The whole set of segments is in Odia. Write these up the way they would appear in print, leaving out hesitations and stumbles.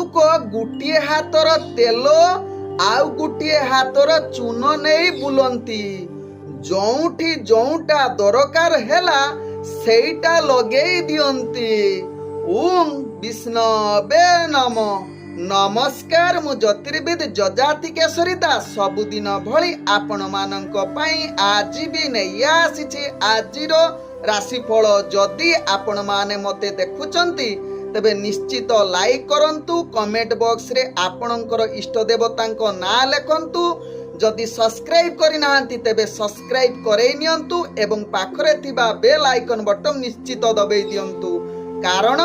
ଲୋକ ଗୋଟିଏ ହାତର ତେଲ ଆଉ ଗୋଟିଏ ହାତର ଚୂନ ନେଇ ବୁଲନ୍ତି। ଯୋଉଠି ଯୋଉଟା ଦରକାର ହେଲା ସେଇଟା ଲଗେଇ ଦିଅନ୍ତି। ଓಂ ବିଷ୍ଣବେ ନମ। ନମସ୍କାର, ମୁଁ ଜ୍ୟୋତିର୍ବିଦ ଯଜାତି କେଶରୀ ଦାସ ସବୁଦିନ ଭଳି ଆପଣମାନଙ୍କ ପାଇଁ ଆଜି ବି ନେଇ ଆସିଛି ଆଜିର ରାଶିଫଳ। ଯଦି ଆପଣମାନେ ମୋତେ ଦେଖୁଛନ୍ତି ତେବେ ନିଶ୍ଚିତ ଲାଇକ୍ କରନ୍ତୁ, କମେଣ୍ଟ ବକ୍ସରେ ଆପଣଙ୍କର ଇଷ୍ଟ ଦେବତାଙ୍କ ନାଁ ଲେଖନ୍ତୁ। ଯଦି ସବସ୍କ୍ରାଇବ୍ କରିନାହାନ୍ତି ତେବେ ସବସ୍କ୍ରାଇବ୍ କରେଇ ନିଅନ୍ତୁ ଏବଂ ପାଖରେ ଥିବା ବେଲ୍ ଆଇକନ୍ ବଟନ୍ ନିଶ୍ଚିତ ଦବେଇ ଦିଅନ୍ତୁ, କାରଣ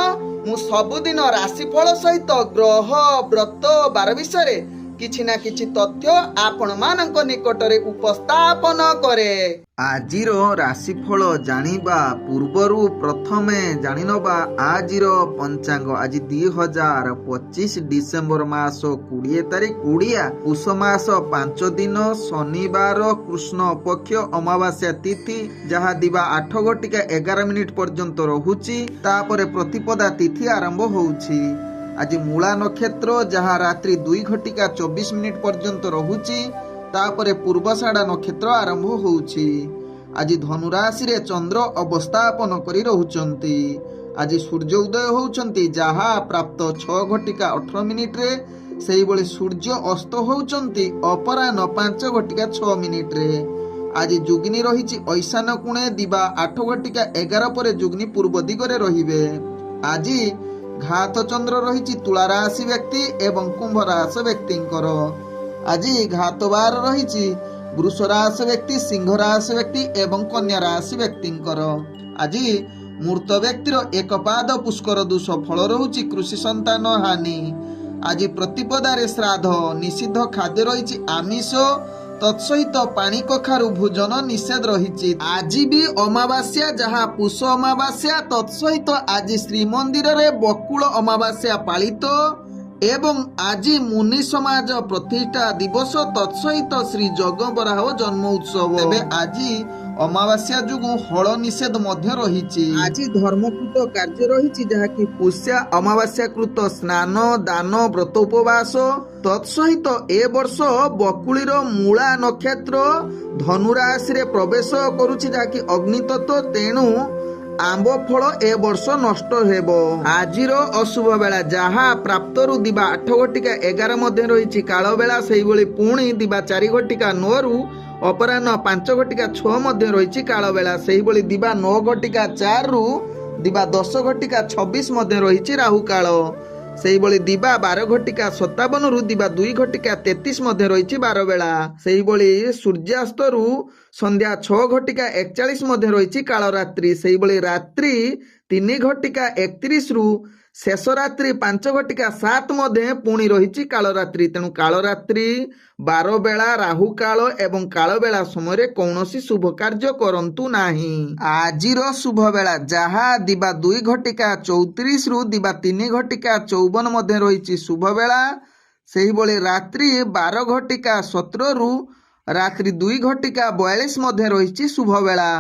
ମୁଁ ସବୁଦିନ ରାଶିଫଳ ସହିତ ଗ୍ରହ ବ୍ରତ ବାର ବିଷୟରେ କିଛି ନା କିଛି ତଥ୍ୟ ଆପଣମାନଙ୍କ ନିକଟରେ ଉପସ୍ଥାପନ କରେ। ଆଜିର ରାଶିଫଳ ଜାଣିବା ପୂର୍ବରୁ ପ୍ରଥମେ ଜାଣିନେବା ଆଜିର ପଞ୍ଚାଙ୍ଗ। ଆଜି 2025 ଡିସେମ୍ବର ମାସ 20 ତାରିଖ, ଓଡ଼ିଆ ପୁଷ ମାସ 5 ଦିନ, ଶନିବାର, କୃଷ୍ଣ ପକ୍ଷ ଅମାବାସ୍ୟା ତିଥି, ଯାହା ଦିବା 8:11 ପର୍ଯ୍ୟନ୍ତ ରହୁଛି। ତାପରେ ପ୍ରତିପଦା ତିଥି ଆରମ୍ଭ ହେଉଛି। ଆଜି ମୂଳା ନକ୍ଷତ୍ର, ଯାହା ରାତ୍ରି 2:24 ପର୍ଯ୍ୟନ୍ତ ରହୁଛି। ତାପରେ ପୂର୍ବଷାଢ଼ା ନକ୍ଷତ୍ର ଆରମ୍ଭ ହେଉଛି। ଆଜି ଧନୁରାଶିରେ ଚନ୍ଦ୍ର ଅବସ୍ଥାପନ କରି ରହୁଛନ୍ତି। ଆଜି ସୂର୍ଯ୍ୟ ଉଦୟ ହେଉଛନ୍ତି, ଯାହା ପ୍ରାପ୍ତ 6:18 ସେହିଭଳି ସୂର୍ଯ୍ୟ ଅସ୍ତ ହେଉଛନ୍ତି ଅପରାହ୍ନ 5:06। ଆଜି ଯୁଗ୍ନି ରହିଛି ଐଶାନ କୋଣେ, ଦିବା 8:11 ପରେ ଯୁଗ୍ନି ପୂର୍ବ ଦିଗରେ ରହିବେ। ଆଜି ଘାତ ଚନ୍ଦ୍ର ରହିଛି ତୁଳା ରାଶି ବ୍ୟକ୍ତି ଏବଂ କୁମ୍ଭ ରାଶି ବ୍ୟକ୍ତିଙ୍କର। ଆଜି ଘାତ ବାର ରହିଛି ବୃଷ ରାଶି ବ୍ୟକ୍ତି, ସିଂହ ରାଶି ବ୍ୟକ୍ତି ଏବଂ କନ୍ୟା ରାଶି ବ୍ୟକ୍ତିଙ୍କର। ଆଜି ମୃତ ବ୍ୟକ୍ତିର ଏକ ପାଦ ପୁଷ୍କର ଦୋଷ, ଫଳ ରହୁଛି କୃଷି ସନ୍ତାନ ହାନି। ଆଜି ପ୍ରତିପଦାରେ ଶ୍ରାଦ୍ଧ, ନିଷିଦ୍ଧ ଖାଦ୍ୟ ରହିଛି ଆମିଷ, ତତ୍ସହିତ ପାଣି କଖାରୁ ଭୋଜନ ନିଷେଧ ରହିଛି। ଆଜି ବି ଅମାବାସ୍ୟା, ଯାହା ପୁଷ ଅମାବାସ୍ୟା, ତତ୍ସହିତ ଆଜି ଶ୍ରୀମନ୍ଦିରରେ ବକୁଳ ଅମାବାସ୍ୟା ପାଳିତ ଏବଂ ଆଜି ମୁନି ସମାଜ ପ୍ରତିଷ୍ଠା ଦିବସ, ତତ୍ସହିତ ଶ୍ରୀ ଜଗବରାହ ଜନ୍ମ ଉତ୍ସବ। ତେବେ ଆଜି ଅମାବାସ୍ୟା ଯୋଗୁଁ ହଳ ନିଷେଧ ମଧ୍ୟ ରହିଛି। ଆଜି ଧର୍ମକୃତ କାର୍ଯ୍ୟ ରହିଛି, ଯାହାକି ପୁଷ୍ୟା ଅମାବାସ୍ୟାକୃତ ସ୍ନାନ, ଦାନ, ବ୍ରତ ଉପବାସ। ତତ୍ସହିତ ଏ ବର୍ଷ ବକୁଳିର ମୂଳା ନକ୍ଷତ୍ର ଧନୁରାଶିରେ ପ୍ରବେଶ କରୁଛି, ଯାହାକି ଅଗ୍ନିତତ୍ତ୍ୱ, ତେଣୁ ଆମ୍ବ ଫଳ ଏ ବର୍ଷ ନଷ୍ଟ ହେବ। ଆଜିର ଅଶୁଭ ବେଳା, ଯାହା ପ୍ରାପ୍ତରୁ ଦିବା 8:11 ମଧ୍ୟ ରହିଛି କାଳ ବେଳା, ସେହିଭଳି ପୁଣି ଦିବା 4:09 ଅପରାହ୍ନ 5:06 ମଧ୍ୟ ରହିଛି କାଳ ବେଳା, ସେହିଭଳି ଦିବା 9:04 ଦିବା 10:26 ମଧ୍ୟ ରହିଛି ରାହୁ କାଳ, ସେହିଭଳି ଦିବା 12:57 ଦିବା 2:33 ମଧ୍ୟ ରହିଛି ବାର ବେଳା, ସେହିଭଳି ସୂର୍ଯ୍ୟାସ୍ତରୁ ସନ୍ଧ୍ୟା 6:41 ମଧ୍ୟ ରହିଛି କାଳରାତ୍ରି, ସେହିଭଳି ରାତ୍ରି 3:31 ଶେଷ ରାତ୍ରି 5:07 ମଧ୍ୟ ପୁଣି ରହିଛି କାଳରାତ୍ରି। ତେଣୁ କାଳରାତ୍ରି, ବାର ବେଳା, ରାହୁ କାଳ ଏବଂ କାଳ ବେଳା ସମୟରେ କୌଣସି ଶୁଭ କାର୍ଯ୍ୟ କରନ୍ତୁ ନାହିଁ। ଆଜିର ଶୁଭ ବେଳା, ଯାହା ଦିବା 2:34 ଦିବା 3:54 ମଧ୍ୟ ରହିଛି ଶୁଭ ବେଳା, ସେହିଭଳି ରାତ୍ରି 12:17 ରାତ୍ରି 2:42 ମଧ୍ୟ ରହିଛି ଶୁଭ ବେଳା।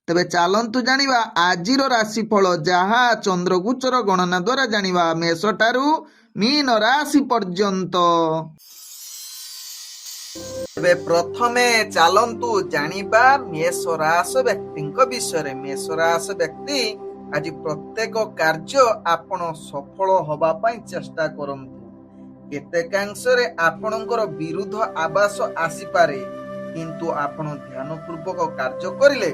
ତେବେ ଚାଲନ୍ତୁ ଜାଣିବା ଆଜିର ରାଶିଫଳ, ଯାହା ଚନ୍ଦ୍ରଗୋଚର ଗଣନା ଦ୍ୱାରା ଜାଣିବା, ମେଷ ଠାରୁ ମୀନ ରାଶି ପର୍ଯ୍ୟନ୍ତ। ତେବେ ପ୍ରଥମେ ଚାଲନ୍ତୁ ଜାଣିବା ମେଷ ରାଶି ବ୍ୟକ୍ତିଙ୍କ ବିଷୟରେ। ମେଷ ରାଶି ବ୍ୟକ୍ତି, ଆଜି ପ୍ରତ୍ୟେକ କାର୍ଯ୍ୟ ଆପଣ ସଫଳ ହେବା ପାଇଁ ଚେଷ୍ଟା କରନ୍ତୁ। କେତେକାଂଶରେ ଆପଣଙ୍କର ବିରୁଦ୍ଧ ଆବାସ ଆସିପାରେ, କିନ୍ତୁ ଆପଣ ଧ୍ୟାନପୂର୍ବକ କାର୍ଯ୍ୟ କରିଲେ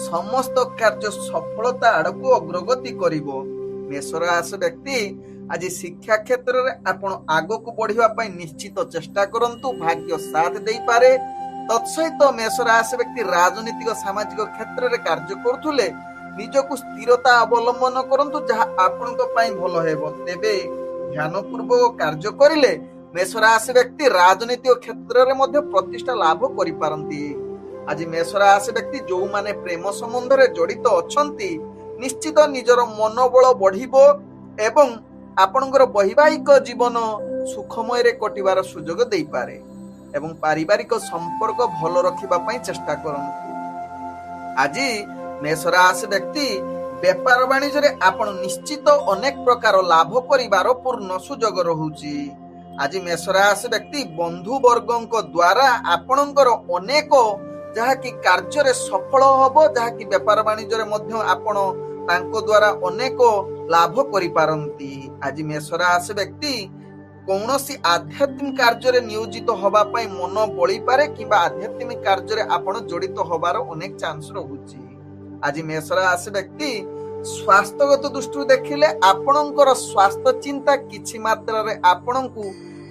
ସମସ୍ତ କାର୍ଯ୍ୟ ସଫଳତା ଆଡ଼କୁ ଅଗ୍ରଗତି କରିବ। ମେଷ ରାଶି ବ୍ୟକ୍ତି, ଆଜି ଶିକ୍ଷା କ୍ଷେତ୍ରରେ ଆପଣ ଆଗକୁ ବଢିବା ପାଇଁ ନିଶ୍ଚିତ ଚେଷ୍ଟା କରନ୍ତୁ, ଭାଗ୍ୟ ସାଥ ଦେଇପାରେ। ତତ୍ସହିତ ମେଷ ରାଶି ବ୍ୟକ୍ତି ରାଜନୈତିକ ସାମାଜିକ କ୍ଷେତ୍ରରେ କାର୍ଯ୍ୟ କରୁଥିଲେ ନିଜକୁ ସ୍ଥିରତା ଅବଲମ୍ବନ କରନ୍ତୁ, ଯାହା ଆପଣଙ୍କ ପାଇଁ ଭଲ ହେବ। ତେବେ ଧ୍ୟାନପୂର୍ବକ କାର୍ଯ୍ୟ କରିଲେ ମେଷ ରାଶି ବ୍ୟକ୍ତି ରାଜନୈତିକ କ୍ଷେତ୍ରରେ ମଧ୍ୟ ପ୍ରତିଷ୍ଠା ଲାଭ କରିପାରନ୍ତି। ଆଜି ମେଷ ରାଶି ବ୍ୟକ୍ତି ଯେଉଁମାନେ ପ୍ରେମ ସମ୍ବନ୍ଧରେ ଜଡ଼ିତ ଅଛନ୍ତି, ନିଶ୍ଚିତ ନିଜର ମନୋବଳ ବଢିବ ଏବଂ ଆପଣଙ୍କର ବୈବାହିକ ଜୀବନ ସୁଖମୟରେ କଟିବାର ସୁଯୋଗ ଦେଇପାରେ ଏବଂ ପାରିବାରିକ ସମ୍ପର୍କ ଭଲ ରଖିବା ପାଇଁ ଚେଷ୍ଟା କରନ୍ତୁ। ଆଜି ମେଷ ରାଶି ବ୍ୟକ୍ତି ବେପାର ବାଣିଜ୍ୟରେ ଆପଣ ନିଶ୍ଚିତ ଅନେକ ପ୍ରକାର ଲାଭ କରିବାର ପୂର୍ଣ୍ଣ ସୁଯୋଗ ରହୁଛି। ଆଜି ମେଷ ରାଶି ବ୍ୟକ୍ତି ବନ୍ଧୁ ବର୍ଗଙ୍କ ଦ୍ୱାରା ଆପଣଙ୍କର ଅନେକ ଯାହାକି କାର୍ଯ୍ୟରେ ସଫଳ ହବ, ଯାହାକି ବେପାର ବାଣିଜ୍ୟରେ ମଧ୍ୟ ଆପଣ ତାଙ୍କ ଦ୍ୱାରା ଅନେକ ଲାଭ କରିପାରନ୍ତି। ଆଜି ମେଷ ରାଶି ବ୍ୟକ୍ତି କୌଣସି ଆଧ୍ୟାତ୍ମିକ କାର୍ଯ୍ୟରେ ନିୟୋଜିତ ହବା ପାଇଁ ମନ ବଳିପାରେ କିମ୍ବା ଆଧ୍ୟାତ୍ମିକ କାର୍ଯ୍ୟରେ ଆପଣ ଜଡ଼ିତ ହବାର ଅନେକ ଚାନ୍ସ ରହୁଛି। ଆଜି ମେଷ ରାଶି ବ୍ୟକ୍ତି ସ୍ୱାସ୍ଥ୍ୟଗତ ଦୃଷ୍ଟିରୁ ଦେଖିଲେ ଆପଣଙ୍କର ସ୍ୱାସ୍ଥ୍ୟ ଚିନ୍ତା କିଛି ମାତ୍ରାରେ ଆପଣଙ୍କୁ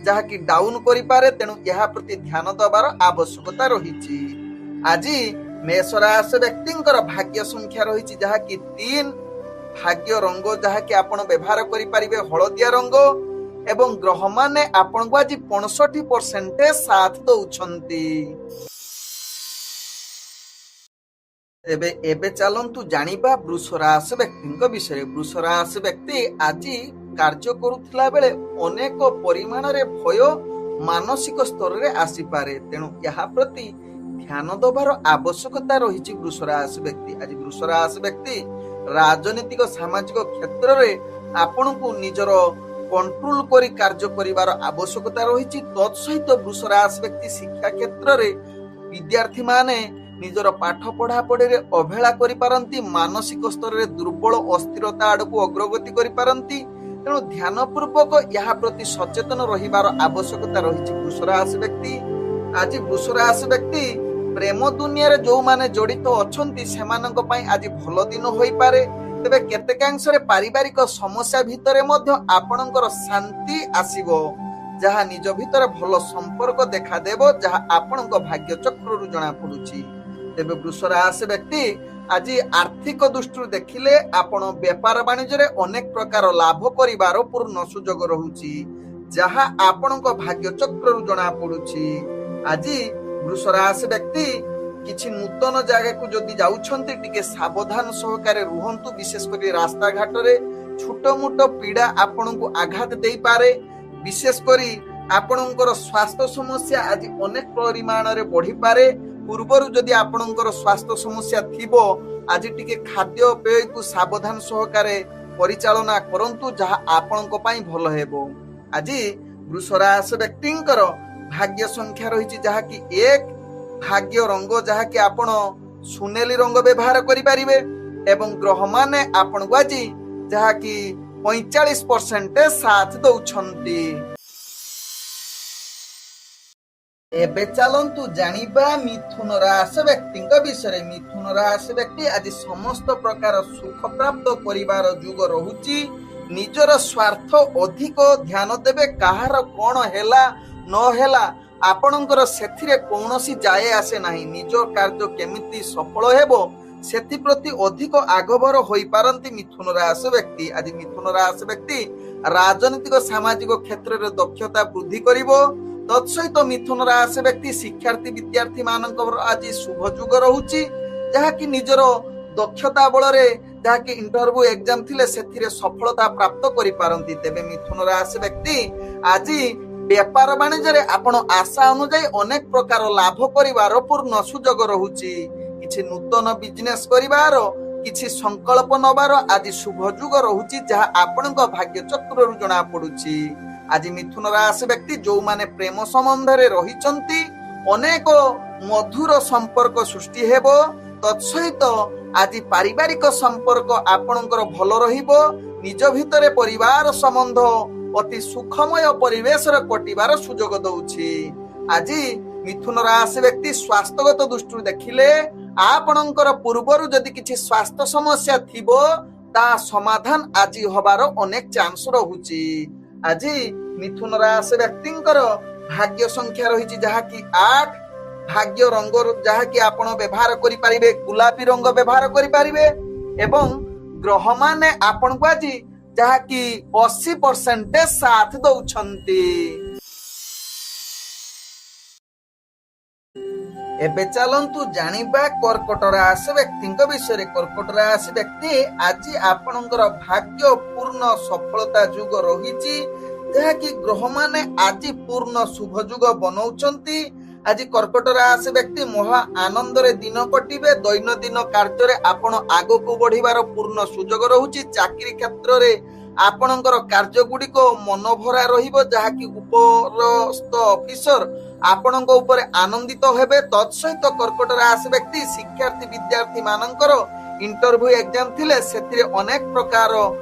ଯାହାକି ଡାଉନ କରିପାରେ, ତେଣୁ ଏହା ପ୍ରତି ଧ୍ୟାନ ଦେବାର ଆବଶ୍ୟକତା ରହିଛି। ଆଜି ମେଷ ରାଶି ବ୍ୟକ୍ତିଙ୍କର ଭାଗ୍ୟ ସଂଖ୍ୟା ରହିଛି ଯାହାକି 3, ଭାଗ୍ୟ ରଙ୍ଗ ଯାହାକି ଆପଣ ବ୍ୟବହାର କରିପାରିବେ ହଳଦିଆ ରଙ୍ଗ, ଏବଂ ଗ୍ରହମାନେ ଆପଣଙ୍କୁ ଆଜି 65% ସାଥ ଦଉଛନ୍ତି। ଏବେ ଚାଲନ୍ତୁ ଜାଣିବା ବୃଷ ରାଶି ବ୍ୟକ୍ତିଙ୍କ ବିଷୟରେ। ବୃଷ ରାଶି ବ୍ୟକ୍ତି ଆଜି କାର୍ଯ୍ୟ କରୁଥିଲା ବେଳେ ଅନେକ ପରିମାଣରେ ଭୟ ମାନସିକ ସ୍ତରରେ ଆସିପାରେ, ତେଣୁ ଏହା ପ୍ରତି ଧ୍ୟାନ ଦେବାର ଆବଶ୍ୟକତା ରହିଛି। ବୃଷ ରାଶି ବ୍ୟକ୍ତି ଆଜି ବୃଷ ରାଶି ବ୍ୟକ୍ତି ରାଜନୈତିକ ସାମାଜିକ କ୍ଷେତ୍ରରେ ଆପଣଙ୍କୁ ନିଜର କଣ୍ଟ୍ରୋଲ କରି କାର୍ଯ୍ୟ କରିବାର ଆବଶ୍ୟକତା ରହିଛି। ତତ୍ ସହିତ ବୃଷ ରାଶି ବ୍ୟକ୍ତି ଶିକ୍ଷା କ୍ଷେତ୍ରରେ ବିଦ୍ୟାର୍ଥୀ ମାନେ ନିଜର ପାଠ ପଢାପଢିରେ ଅବହେଳା କରିପାରନ୍ତି, ମାନସିକ ସ୍ତରରେ ଦୁର୍ବଳ ଅସ୍ଥିରତା ଆଡକୁ ଅଗ୍ରଗତି କରିପାରନ୍ତି, ତେଣୁ ଧ୍ୟାନ ପୂର୍ବକ ଏହା ପ୍ରତି ସଚେତନ ରହିବାର ଆବଶ୍ୟକତା ରହିଛି। ବୃଷ ରାଶି ବ୍ୟକ୍ତି ଆଜି ବୃଷ ରାଶି ବ୍ୟକ୍ତି ପ୍ରେମ ଦୁନିଆରେ ଯୋଉମାନେ ଜଡିତ ଅଛନ୍ତି ସେମାନଙ୍କ ପାଇଁ ଆଜି ଭଲ ଦିନ ହୋଇପାରେ, ତେବେ କେତେକାଂଶରେ ପାରିବାରିକ ସମସ୍ୟା ଭିତରେ ମଧ୍ୟ ଆପଣଙ୍କର ଶାନ୍ତି ଆସିବ, ଯାହା ନିଜ ଭିତରେ ଭଲ ସମ୍ପର୍କ ଦେଖାଦେବ, ଯାହା ଆପଣଙ୍କ ଭାଗ୍ୟ ଚକ୍ରରୁ ଜଣା ପଡୁଛି। ତେବେ ବୃଷ ରାଶି ବ୍ୟକ୍ତି ଆଜି ଆର୍ଥିକ ଦୃଷ୍ଟିରୁ ଦେଖିଲେ ଆପଣ ବେପାର ବାଣିଜ୍ୟରେ ଅନେକ ପ୍ରକାର ଲାଭ କରିବାର ପୂର୍ଣ୍ଣ ସୁଯୋଗ ରହୁଛି, ଯାହା ଆପଣଙ୍କ ଭାଗ୍ୟ ଚକ୍ରରୁ ଜଣା ପଡୁଛି। ଆଜି ବୃଷ ରାଶି ବ୍ୟକ୍ତି କିଛି ନୂତନ ଜାଗାକୁ ଯଦି ଯାଉଛନ୍ତି ଟିକେ ସାବଧାନ ସହକାରେ ରୁହନ୍ତୁ, ବିଶେଷ କରି ରାସ୍ତାଘାଟରେ ଛୋଟ ମୋଟ ପୀଡା ଆପଣଙ୍କୁ ଆଘାତ ଦେଇପାରେ। ବିଶେଷ କରି ଆପଣଙ୍କର ସ୍ୱାସ୍ଥ୍ୟ ସମସ୍ୟା ଆଜି ଅନେକ ପରିମାଣରେ ବଢିପାରେ। ପୂର୍ବରୁ ଯଦି ଆପଣଙ୍କର ସ୍ୱାସ୍ଥ୍ୟ ସମସ୍ୟା ଥିବ, ଆଜି ଟିକେ ଖାଦ୍ୟ ପେୟକୁ ସାବଧାନ ସହକାରେ ପରିଚାଳନା କରନ୍ତୁ, ଯାହା ଆପଣଙ୍କ ପାଇଁ ଭଲ ହେବ। ଆଜି ବୃଷ ରାଶି ବ୍ୟକ୍ତିଙ୍କର ଭାଗ୍ୟ ସଂଖ୍ୟା ରହିଛି ଯାହାକି 1, ଭାଗ୍ୟ ରଙ୍ଗ ଯାହାକି ଆପଣ ସୁନେଲି ରଙ୍ଗ ବ୍ୟବହାର କରିପାରିବେ, ଏବଂ ଗ୍ରହମାନେ ଆପଣଙ୍କୁ ଆଜି ଯାହାକି 45% ସାଥ ଦଉଛନ୍ତି। ଏବେ ଚାଲନ୍ତୁ ଜାଣିବା ମିଥୁନ ରାଶି ବ୍ୟକ୍ତିଙ୍କ ବିଷୟରେ। ମିଥୁନ ରାଶି ବ୍ୟକ୍ତି ଆଜି ସମସ୍ତ ପ୍ରକାର ସୁଖ ପ୍ରାପ୍ତ କରିବାର ଯୁଗ ରହୁଛି। ନିଜର ସ୍ୱାର୍ଥ ଅଧିକ ଧ୍ୟାନ ଦେବେ, କାହାର କଣ ହେଲା ନ ହେଲା ଆପଣଙ୍କର ସେଥିରେ କୌଣସି ଯାଏ ଆସେ ନାହିଁ। ନିଜ କାର୍ଯ୍ୟ କେମିତି ସଫଳ ହେବ ସେଥିପ୍ରତି ଅଧିକ ଆଗଭର ହୋଇପାରନ୍ତି ମିଥୁନ ରାଶି ବ୍ୟକ୍ତି। ଆଜି ମିଥୁନ ରାଶି ବ୍ୟକ୍ତି ରାଜନୈତିକ ସାମାଜିକ କ୍ଷେତ୍ରରେ ଦକ୍ଷତା ବୃଦ୍ଧି କରିବ। ତତ୍ ସହିତ ମିଥୁନ ରାଶି ବ୍ୟକ୍ତି ଶିକ୍ଷାର୍ଥୀ ବିଦ୍ୟାର୍ଥୀ ମାନଙ୍କର ଆଜି ଶୁଭ ଯୁଗ ରହୁଛି, ଯାହାକି ନିଜର ଦକ୍ଷତା ବଳରେ ଯାହାକି ଇଣ୍ଟରଭ୍ୟୁ ଏକ୍ଜାମ ଥିଲେ ସେଥିରେ ସଫଳତା ପ୍ରାପ୍ତ କରିପାରନ୍ତି। ତେବେ ମିଥୁନ ରାଶି ବ୍ୟକ୍ତି ଆଜି ବେପାର ବାଣିଜ୍ୟରେ ଆପଣ ଆଶା ଅନୁଯାୟୀ ଅନେକ ପ୍ରକାର ଲାଭ କରିବାର ପୂର୍ଣ୍ଣ ସୁଯୋଗ ରହୁଛି। କିଛି ନୂତନ ବିଜନେସ କରିବାର, କିଛି ସଂକଳ୍ପ ନେବାର ଆଜି ଶୁଭ ଯୁଗ ରହୁଛି, ଯାହା ଆପଣଙ୍କ ଭାଗ୍ୟ ଚକ୍ରରୁ ଜଣା ପଡୁଛି। ଆଜି ମିଥୁନ ରାଶି ବ୍ୟକ୍ତି ଯୋଉମାନେ ପ୍ରେମ ସମ୍ବନ୍ଧରେ ରହିଛନ୍ତି ଅନେକ ମଧୁର ସମ୍ପର୍କ ସୃଷ୍ଟି ହେବ। ତତ୍ ସହିତ ଆଜି ପାରିବାରିକ ସମ୍ପର୍କ ଆପଣଙ୍କର ଭଲ ରହିବ। ନିଜ ଭିତରେ ପରିବାର ସମ୍ବନ୍ଧ ଅତି ସୁଖମୟ ପରିବେଶରେ କଟିବାର ସୁଯୋଗ ଦଉଛି। ଆଜି ମିଥୁନ ରାଶି ବ୍ୟକ୍ତି ସ୍ୱାସ୍ଥ୍ୟଗତ ଦୃଷ୍ଟିରୁ ଦେଖିଲେ ଆପଣଙ୍କର ପୂର୍ବରୁ ଯଦି କିଛି ସ୍ୱାସ୍ଥ୍ୟ ସମସ୍ୟା ଥିବ ତାହା ସମାଧାନ ଆଜି ହବାର ଅନେକ ଚାନ୍ସ ରହୁଛି। ଆଜି ମିଥୁନ ରାଶି ବ୍ୟକ୍ତିଙ୍କର ଭାଗ୍ୟ ସଂଖ୍ୟା ରହିଛି ଯାହାକି 8, ଭାଗ୍ୟ ରଙ୍ଗ ଯାହାକି ଆପଣ ବ୍ୟବହାର କରିପାରିବେ ଗୋଲାପୀ ରଙ୍ଗ ବ୍ୟବହାର କରିପାରିବେ, ଏବଂ ଗ୍ରହମାନେ ଆପଣଙ୍କୁ ଆଜି ଯାହାକି 80% ସାଥ ଦଉଛନ୍ତି। ଏବେ ଚାଲନ୍ତୁ ଜାଣିବା କର୍କଟ ରାଶି ବ୍ୟକ୍ତିଙ୍କ ବିଷୟରେ। କର୍କଟ ରାଶି ବ୍ୟକ୍ତି ଆଜି ଆପଣଙ୍କର ଭାଗ୍ୟ ପୂର୍ଣ୍ଣ ସଫଳତା ଯୁଗ ରହିଛି, ଯାହାକି ଗ୍ରହମାନେ ଆଜି ପୂର୍ଣ୍ଣ ଶୁଭ ଯୁଗ ବନଉଛନ୍ତି। ଆଜି କର୍କଟ ରାଶି ବ୍ୟକ୍ତି ମହା ଆନନ୍ଦରେ ଦିନ କଟିବେ। ଦୈନନ୍ଦିନ କାର୍ଯ୍ୟରେ ଆପଣ ଆଗକୁ ବଢିବାର ପୂର୍ଣ୍ଣ ସୁଯୋଗ ରହୁଛି। ଚାକିରି କ୍ଷେତ୍ରରେ ଆପଣଙ୍କର କାର୍ଯ୍ୟ ଗୁଡିକ ମନଭରା ରହିବ, ଯାହାକି ଉପରସ୍ଥ ଅଫିସର ଆପଣଙ୍କ ଉପରେ ଆନନ୍ଦିତ ହେବେ। ତତ୍ସହିତ କର୍କଟ ରାଶି ବ୍ୟକ୍ତି ଶିକ୍ଷାର୍ଥୀ ବିଦ୍ୟାର୍ଥୀ ମାନଙ୍କର ଇଣ୍ଟରଭ୍ୟୁ ଏକ୍ଜାମ ଥିଲେ ସେଥିରେ ଅନେକ ପ୍ରକାର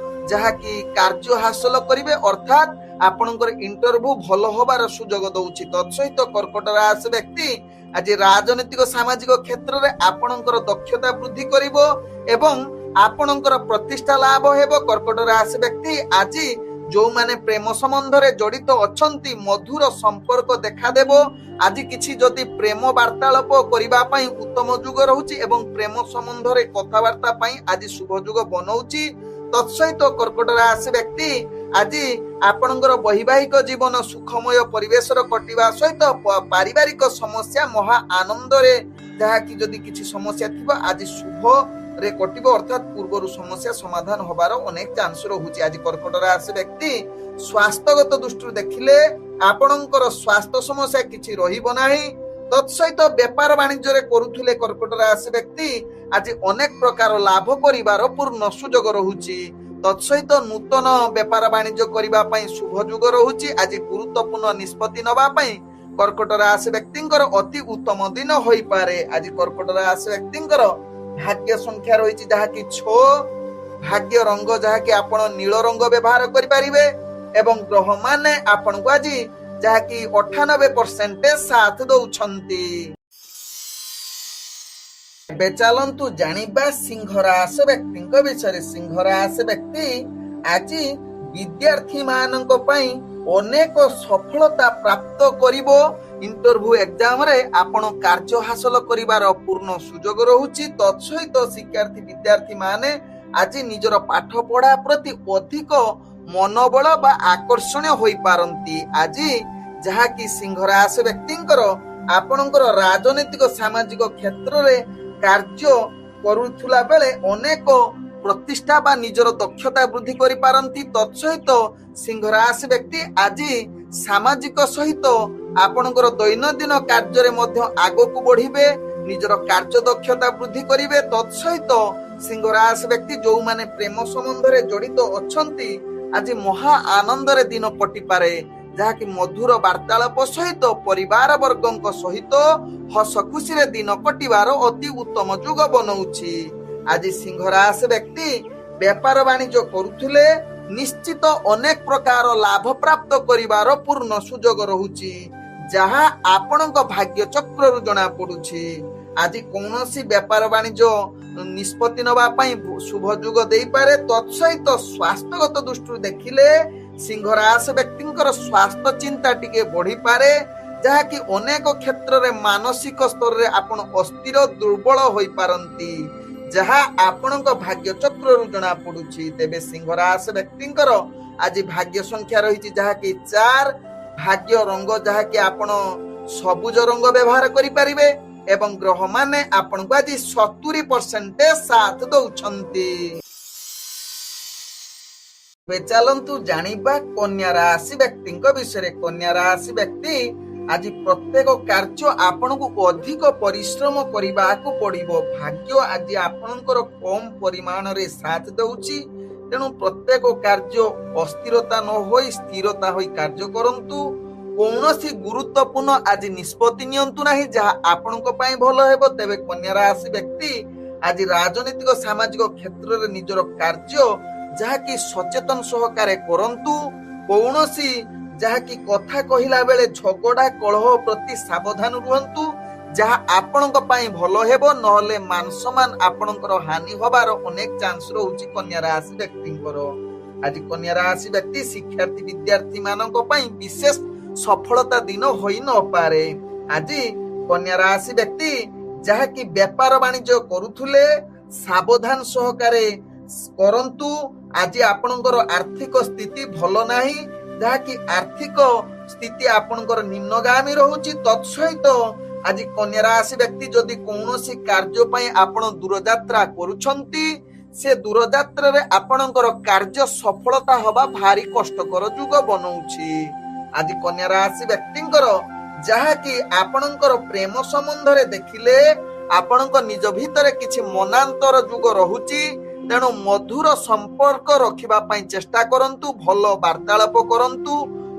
ଯାହାକି କାର୍ଯ୍ୟ ହାସଲ କରିବେ, ଅର୍ଥାତ୍ ଆପଣଙ୍କର ଇଣ୍ଟରଭ୍ୟୁ ଭଲ ହବାର ସୁଯୋଗ ଦଉଛି। ତତ୍ସହିତ କର୍କଟ ରାଶି ବ୍ୟକ୍ତି ଆଜି ରାଜନୈତିକ ସାମାଜିକ କ୍ଷେତ୍ରରେ ଆପଣଙ୍କର ଦକ୍ଷତା ବୃଦ୍ଧି କରିବ ଏବଂ ଆପଣଙ୍କର ପ୍ରତିଷ୍ଠା ଲାଭ ହେବ। କର୍କଟ ରାଶି ବ୍ୟକ୍ତି ଆଜି ଯୋଉମାନେ ପ୍ରେମ ସମ୍ବନ୍ଧରେ ଜଡିତ ଅଛନ୍ତି ମଧୁର ସମ୍ପର୍କ ଦେଖାଦେବ। ଆଜି କିଛି ଯଦି ପ୍ରେମ ବାର୍ତ୍ତାଳାପ କରିବା ପାଇଁ ଉତ୍ତମ ଯୁଗ ରହୁଛି ଏବଂ ପ୍ରେମ ସମ୍ବନ୍ଧରେ କଥାବାର୍ତ୍ତା ପାଇଁ ଆଜି ଶୁଭ ଯୁଗ ବନଉଛି। ତତ୍ସହିତ କର୍କଟ ରାଶି ବ୍ୟକ୍ତି ଆଜି ଆପଣଙ୍କର ବୈବାହିକ ଜୀବନ ସୁଖମୟ ପରିବେଶର କଟିବା ସହିତ ପାରିବାରିକ ସମସ୍ୟା ମହା ଆନନ୍ଦରେ, ଯାହାକି ଯଦି କିଛି ସମସ୍ୟା ଥିବ ଆଜି ଶୁଭରେ କଟିବ, ଅର୍ଥାତ୍ ପୂର୍ବରୁ ସମସ୍ୟା ସମାଧାନ ହବାର ଅନେକ ଚାନ୍ସ ରହୁଛି। ଆଜି କର୍କଟ ରାଶି ବ୍ୟକ୍ତି ସ୍ୱାସ୍ଥ୍ୟଗତ ଦୃଷ୍ଟିରୁ ଦେଖିଲେ ଆପଣଙ୍କର ସ୍ୱାସ୍ଥ୍ୟ ସମସ୍ୟା କିଛି ରହିବ ନାହିଁ। ତତ୍ସହିତ ବେପାର ବାଣିଜ୍ୟରେ କରୁଥିଲେ କର୍କଟ ରାଶି ବ୍ୟକ୍ତି ଆଜି ଅନେକ ପ୍ରକାର ଲାଭ କରିବାର ପୂର୍ଣ୍ଣ ସୁଯୋଗ ରହୁଛି। ତତ୍ସହିତ ନୂତନ ବେପାର ବାଣିଜ୍ୟ କରିବା ପାଇଁ ଶୁଭ ଯୁଗ ରହୁଛି। ଆଜି ଗୁରୁତ୍ୱପୂର୍ଣ୍ଣ ନିଷ୍ପତ୍ତି ନେବା ପାଇଁ କର୍କଟ ରାଶି ବ୍ୟକ୍ତିଙ୍କର ଅତି ଉତ୍ତମ ଦିନ ହୋଇପାରେ। ଆଜି କର୍କଟ ରାଶି ବ୍ୟକ୍ତିଙ୍କର ଭାଗ୍ୟ ସଂଖ୍ୟା ରହିଛି ଯାହାକି 6, ଭାଗ୍ୟ ରଙ୍ଗ ଯାହାକି ଆପଣ ନୀଳ ରଙ୍ଗ ବ୍ୟବହାର କରିପାରିବେ ଏବଂ ଗ୍ରହ ମାନେ ଆପଣଙ୍କୁ ଆଜି ଯାହାକି 98% ସାଥ ଦଉଛନ୍ତି। ଏବେ ଚାଲନ୍ତୁ ଜାଣିବା ସିଂହ ରାଶି ବ୍ୟକ୍ତିଙ୍କ ବିଷୟରେ। ସିଂହ ରାଶି ବ୍ୟକ୍ତି ଆଜି ବିଦ୍ୟାର୍ଥୀ ମାନଙ୍କ ପାଇଁ ଅନେକ ସଫଳତା ପ୍ରାପ୍ତ କରିବ। ଇଣ୍ଟରଭ୍ୟୁ ଏକ୍ଜାମରେ ଆପଣ କାର୍ଯ୍ୟ ହାସଲ କରିବାର ପୂର୍ଣ୍ଣ ସୁଯୋଗ ରହୁଛି। ତତ୍ସହିତ ଶିକ୍ଷାର୍ଥୀ ବିଦ୍ୟାର୍ଥୀ ମାନେ ଆଜି ନିଜର ପାଠ ପଢା ପ୍ରତି ଅଧିକ ମନୋବଳ ବା ଆକର୍ଷଣୀୟ ହୋଇପାରନ୍ତି। ଆଜି ଯାହାକି ସିଂହ ରାଶି ବ୍ୟକ୍ତିଙ୍କର ଆପଣଙ୍କର ରାଜନୈତିକ ସାମାଜିକ କ୍ଷେତ୍ରରେ କାର୍ଯ୍ୟ କରୁଥିଲା ବେଳେ ଅନେକ ପ୍ରତିଷ୍ଠା ବା ନିଜର ଦକ୍ଷତା ବୃଦ୍ଧି କରିପାରନ୍ତି। ତତ୍ସହିତ ସିଂହ ରାଶି ବ୍ୟକ୍ତି ଆଜି ସାମାଜିକ ସହିତ ଆପଣଙ୍କର ଦୈନନ୍ଦିନ କାର୍ଯ୍ୟରେ ମଧ୍ୟ ଆଗକୁ ବଢିବେ, ନିଜର କାର୍ଯ୍ୟ ଦକ୍ଷତା ବୃଦ୍ଧି କରିବେ। ତତ୍ସହିତ ସିଂହ ରାଶି ବ୍ୟକ୍ତି ଯୋଉମାନେ ପ୍ରେମ ସମ୍ବନ୍ଧରେ ଜଡିତ ଅଛନ୍ତି ଆଜି ମହା ଆନନ୍ଦରେ ଦିନ କଟିପାରେ, ଯାହାକି ମଧୁର ବାର୍ତ୍ତାଳାପ ସହିତ ପରିବାର ବର୍ଗଙ୍କ ସହିତ ହସ ଖୁସିରେ ଦିନ କଟିବାର ଅତି ଉତ୍ତମ ଯୁଗ ବନଉଛି। ଆଜି ସିଂହ ରାଶି ବ୍ୟକ୍ତି ବେପାର ବାଣିଜ୍ୟ କରୁଥିଲେ ନିଶ୍ଚିତ ଅନେକ ପ୍ରକାର ଲାଭ ପ୍ରାପ୍ତ କରିବାର ପୂର୍ଣ୍ଣ ସୁଯୋଗ ରହୁଛି, ଯାହା ଆପଣଙ୍କ ଭାଗ୍ୟ ଚକ୍ରରୁ ଜଣା ପଡୁଛି। ଆଜି କୌଣସି ବେପାର ବାଣିଜ୍ୟ ନିଷ୍ପତ୍ତି ନେବା ପାଇଁ ଶୁଭ ଯୁଗ ଦେଇପାରେ। ତତ୍ସହିତ ସ୍ୱାସ୍ଥ୍ୟଗତ ଦୃଷ୍ଟିରୁ ଦେଖିଲେ ସିଂହ ରାଶି ବ୍ୟକ୍ତିଙ୍କର ସ୍ୱାସ୍ଥ୍ୟ ଚିନ୍ତା ଟିକେ ବଢିପାରେ, ଯାହାକି ଅନେକ କ୍ଷେତ୍ରରେ ମାନସିକ ସ୍ତରରେ ଆପଣ ଅସ୍ଥିର ଦୁର୍ବଳ ହୋଇପାରନ୍ତି, ଯାହା ଆପଣଙ୍କ ଭାଗ୍ୟ ଚକ୍ରରୁ ଜଣା ପଡୁଛି। ତେବେ ସିଂହ ରାଶି ବ୍ୟକ୍ତିଙ୍କର ଆଜି ଭାଗ୍ୟ ସଂଖ୍ୟା ରହିଛି ଯାହାକି 4, ଭାଗ୍ୟ ରଙ୍ଗ ଯାହାକି ଆପଣ ସବୁଜ ରଙ୍ଗ ବ୍ୟବହାର କରିପାରିବେ ଏବଂ ଗ୍ରହ ମାନେ ଆପଣଙ୍କୁ ଆଜି 70% ସାଥ ଦଉଛନ୍ତି। ଚାଲନ୍ତୁ ଜାଣିବା କନ୍ୟା ରାଶି ବ୍ୟକ୍ତିଙ୍କ ବିଷୟରେ। କନ୍ୟା ରାଶି ବ୍ୟକ୍ତି ଆଜି ପ୍ରତ୍ୟେକ କାର୍ଯ୍ୟ ଆପଣଙ୍କୁ ଅଧିକ ପରିଶ୍ରମ କରିବାକୁ ପଡିବ। ଭାଗ୍ୟ ଆଜି ଆପଣଙ୍କର କମ ପରିମାଣରେ ସାଥ ଦଉଛି, ତେଣୁ ପ୍ରତ୍ୟେକ କାର୍ଯ୍ୟ ଅସ୍ଥିରତା ନ ହୋଇ ସ୍ଥିରତା ହୋଇ କାର୍ଯ୍ୟ କରନ୍ତୁ। କୌଣସି ଗୁରୁତ୍ୱପୂର୍ଣ୍ଣ ଆଜି ନିଷ୍ପତ୍ତି ନିଅନ୍ତୁ ନାହିଁ ଯାହା ଆପଣଙ୍କ ପାଇଁ ଭଲ ହେବ। ତେବେ କନ୍ୟା ରାଶି ବ୍ୟକ୍ତି ଆଜି ରାଜନୈତିକ ସାମାଜିକ କ୍ଷେତ୍ରରେ ନିଜର କାର୍ଯ୍ୟ ଯାହାକି ସଚେତନ ସହକାରେ କରନ୍ତୁ। କୌଣସି ଯାହାକି କଥା କହିଲା ବେଳେ ଝଗଡା କଳହ ପ୍ରତି ସାବଧାନ ରୁହନ୍ତୁ, ଯାହା ଆପଣଙ୍କ ପାଇଁ ଭଲ ହେବ, ନହେଲେ ମାନ ସମ୍ମାନ ଆପଣଙ୍କର ହାନି ହବାର ଅନେକ ଚାନ୍ସ ରହୁଛି କନ୍ୟା ରାଶି ବ୍ୟକ୍ତିଙ୍କର। ଆଜି କନ୍ୟା ରାଶି ବ୍ୟକ୍ତି ଶିକ୍ଷାର୍ଥୀ ବିଦ୍ୟାର୍ଥୀ ମାନଙ୍କ ପାଇଁ ବିଶେଷ ସଫଳତା ଦିନ ହୋଇ ନପାରେ। ଆଜି କନ୍ୟା ରାଶି ବ୍ୟକ୍ତି ଯାହାକି ବେପାର ବାଣିଜ୍ୟ କରୁଥିଲେ ସାବଧାନ ସହକାରେ କରନ୍ତୁ। ଆଜି ଆପଣଙ୍କର ଆର୍ଥିକ ସ୍ଥିତି ଭଲ ନାହିଁ, ଯାହାକି ଆର୍ଥିକ ସ୍ଥିତି ଆପଣଙ୍କର ନିମ୍ନଗାମୀ ରହୁଛି। ତତ୍ସହିତ ଆଜି କନ୍ୟା ରାଶି ବ୍ୟକ୍ତି ଯଦି କୌଣସି କାର୍ଯ୍ୟ ପାଇଁ ଆପଣ ଦୂରଯାତ୍ରା କରୁଛନ୍ତି, ସେ ଦୂରଯାତ୍ରାରେ ଆପଣଙ୍କର କାର୍ଯ୍ୟ ସଫଳତା ହବା ଭାରି କଷ୍ଟକର ଯୁଗ ବନଉଛି। ଆଜି କନ୍ୟା ରାଶି ବ୍ୟକ୍ତିଙ୍କର ଯାହାକି ଆପଣଙ୍କର ପ୍ରେମ ସମ୍ବନ୍ଧରେ ଦେଖିଲେ ଆପଣଙ୍କ ନିଜ ଭିତରେ କିଛି ମନାନ୍ତର ଯୁଗ ରହୁଛି। ତେଣୁ ମଧୁର ସମ୍ପର୍କ ରଖିବା ପାଇଁ ଚେଷ୍ଟା କରନ୍ତୁ, ଭଲ ବାର୍ତ୍ତାଳାପ କରନ୍ତୁ,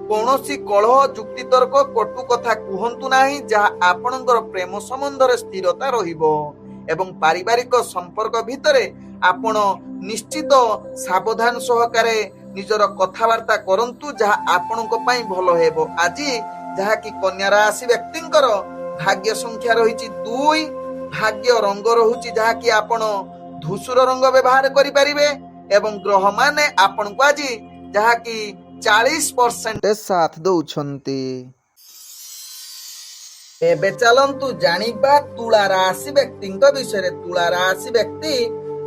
କୌଣସି କଳହ ଯୁକ୍ତିତର୍କ କଟୁ କଥା କୁହନ୍ତୁ ନାହିଁ, ଯାହା ଆପଣଙ୍କର ପ୍ରେମ ସମ୍ବନ୍ଧରେ ସ୍ଥିରତା ରହିବ। ଏବଂ ପାରିବାରିକ ସମ୍ପର୍କ ଭିତରେ ଆପଣ ନିଶ୍ଚିତ ସାବଧାନ ସହକାରେ ନିଜର କଥାବାର୍ତ୍ତା କରନ୍ତୁ, ଯାହା ଆପଣଙ୍କ ପାଇଁ ଭଲ ହେବ। ଆଜି ଯାହାକି କନ୍ୟା ରାଶି ବ୍ୟକ୍ତିଙ୍କର ଭାଗ୍ୟ ସଂଖ୍ୟା ରହିଛି 2, ଭାଗ୍ୟ ରଙ୍ଗ ରହୁଛି ଯାହାକି ଆପଣ ଧୂସର ରଙ୍ଗ ବ୍ୟବହାର କରିପାରିବେ ଏବଂ ଗ୍ରହ ମାନେ ଆପଣଙ୍କୁ ଆଜି ଯାହାକି 40% ସାଥ ଦଉଛନ୍ତି। ଏବେ ଚାଲନ୍ତୁ ଜାଣିବା ତୁଳା ରାଶି ବ୍ୟକ୍ତିଙ୍କ ବିଷୟରେ। ତୁଳା ରାଶି ବ୍ୟକ୍ତି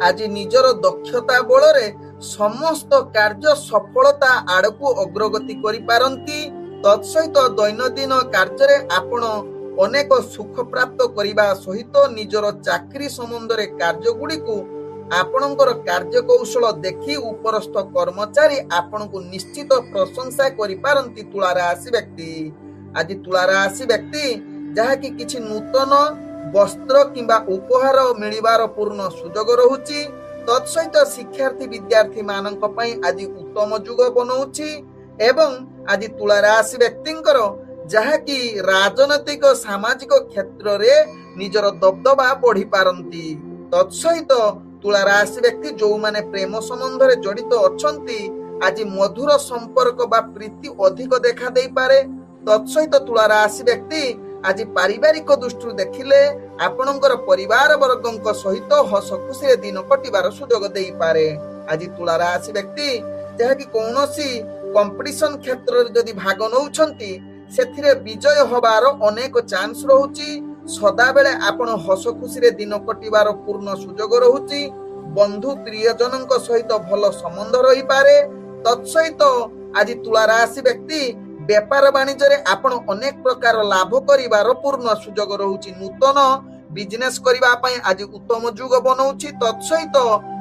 ଆଜି ନିଜର ଦକ୍ଷତା ବଳରେ ସମସ୍ତ କାର୍ଯ୍ୟ ସଫଳତା ଆଡକୁ ଅଗ୍ରଗତି କରିପାରନ୍ତି। ତତ୍ସହିତ ଦୈନନ୍ଦିନ କାର୍ଯ୍ୟରେ ଆପଣ ଅନେକ ସୁଖ ପ୍ରାପ୍ତ କରିବା ସହିତ ନିଜର ଚାକିରି ସମ୍ବନ୍ଧରେ କାର୍ଯ୍ୟଗୁଡ଼ିକୁ ଆପଣଙ୍କର କାର୍ଯ୍ୟକୌଶଳ ଦେଖି ଉପରସ୍ଥ କର୍ମଚାରୀ ଆପଣଙ୍କୁ ନିଶ୍ଚିତ ପ୍ରଶଂସା କରିପାରନ୍ତି। ତୁଳା ରାଶି ବ୍ୟକ୍ତି ଆଜି ତୁଳା ରାଶି ବ୍ୟକ୍ତି ଯାହାକି କିଛି ନୂତନ ବସ୍ତ୍ର କିମ୍ବା ଉପହାର ମିଳିବାର ପୂର୍ଣ୍ଣ ସୁଯୋଗ ରହୁଛି। ତତ୍ସହିତ ଶିକ୍ଷାର୍ଥୀ ବିଦ୍ୟାର୍ଥୀ ମାନଙ୍କ ପାଇଁ ଆଜି ଉତ୍ତମ ଯୁଗ ବନଉଛି ଏବଂ ଆଜି ତୁଳା ରାଶି ବ୍ୟକ୍ତିଙ୍କର ଯାହାକି ରାଜନୈତିକ ସାମାଜିକ କ୍ଷେତ୍ରରେ ନିଜର ଦବଦବା ବଢି ପାରନ୍ତି। ତତ୍ସହିତ ତୁଳା ରାଶି ବ୍ୟକ୍ତି ଯୋଉମାନେ ପ୍ରେମ ସମ୍ବନ୍ଧରେ ଜଡିତ ଅଛନ୍ତି ଆଜି ମଧୁର ସମ୍ପର୍କ ବା ପ୍ରୀତି ଅଧିକ ଦେଖା ଦେଇପାରେ। ତତ୍ସହିତ ତୁଳା ରାଶି ବ୍ୟକ୍ତି ଆଜି ପାରିବାରିକ ଦୃଷ୍ଟିରୁ ଦେଖିଲେ ଆପଣଙ୍କର ପରିବାର ବର୍ଗଙ୍କ ସହିତ ହସ ଖୁସିରେ ଦିନ କଟିବାର ସୁଯୋଗ ଦେଇପାରେ। ଆଜି ତୁଳା ରାଶି ବ୍ୟକ୍ତି ଯାହାକି କୌଣସି କମ୍ପିଟିସନ କ୍ଷେତ୍ରରେ ଯଦି ଭାଗ ନେଉଛନ୍ତି ସେଥିରେ ବିଜୟ ହବାର ଅନେକ ଚାନ୍ସ ରହୁଛି। ସଦାବେଳେ ଆପଣ ହସ ଖୁସିରେ ଦିନ କଟିବାର ପୂର୍ଣ୍ଣ ସୁଯୋଗ ରହୁଛି। ବନ୍ଧୁ ପ୍ରିୟଜନଙ୍କ ସହିତ ଭଲ ସମ୍ବନ୍ଧ ରହିପାରେ। ତତ୍ସହିତ ଆଜି ତୁଳା ରାଶି ବ୍ୟକ୍ତି ବେପାର ବାଣିଜ୍ୟରେ ଆପଣ ଅନେକ ପ୍ରକାର ଲାଭ କରିବାର ପୂର୍ଣ୍ଣ ସୁଯୋଗ ରହୁଛି। ନୂତନ ବିଜନେସ କରିବା ପାଇଁ ଆଜି ଉତ୍ତମ ଯୁଗ ବନଉଛି। ତତ୍ସହିତ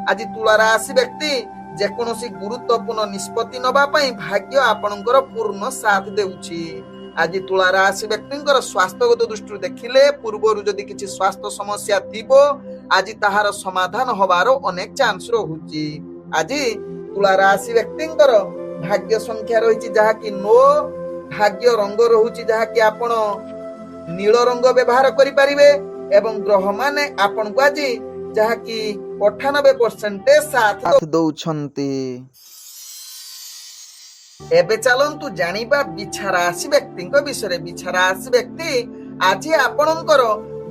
ଆଜି ତୁଳା ରାଶି ବ୍ୟକ୍ତି ଯେକୌଣସି ଗୁରୁତ୍ୱପୂର୍ଣ୍ଣ ନିଷ୍ପତ୍ତି ନେବା ପାଇଁ ଭାଗ୍ୟ ଆପଣଙ୍କର ପୂର୍ଣ୍ଣ ସାଥ ଦେଉଛି। ଆଜି ତୁଳା ରାଶି ବ୍ୟକ୍ତିଙ୍କର ସ୍ୱାସ୍ଥ୍ୟଗତ ଦୃଷ୍ଟିରୁ ଦେଖିଲେ ପୂର୍ବରୁ ଯଦି କିଛି ସ୍ୱାସ୍ଥ୍ୟ ସମସ୍ୟା ଥିବ ଆଜି ତାହାର ସମାଧାନ ହବାର ଅନେକ ଚାନ୍ସ ରହୁଛି। ଆଜି ତୁଳା ରାଶି ବ୍ୟକ୍ତିଙ୍କର ଭାଗ୍ୟ ସଂଖ୍ୟା ରହିଛି ଯାହାକି 9, ଭାଗ୍ୟ ରଙ୍ଗ ରହୁଛି ଯାହାକି ଆପଣ ନୀଳ ରଙ୍ଗ ବ୍ୟବହାର କରିପାରିବେ ଏବଂ ଗ୍ରହ ମାନେ ଆପଣଙ୍କୁ ଆଜି ଯାହାକି 98% ସାଥ ଦଉଛନ୍ତି। ଏବେ ଚାଲନ୍ତୁ ଜାଣିବା ବିଛା ରାଶି ବ୍ୟକ୍ତିଙ୍କ ବିଷୟରେ। ବିଛା ରାଶି ବ୍ୟକ୍ତି ଆଜି ଆପଣଙ୍କର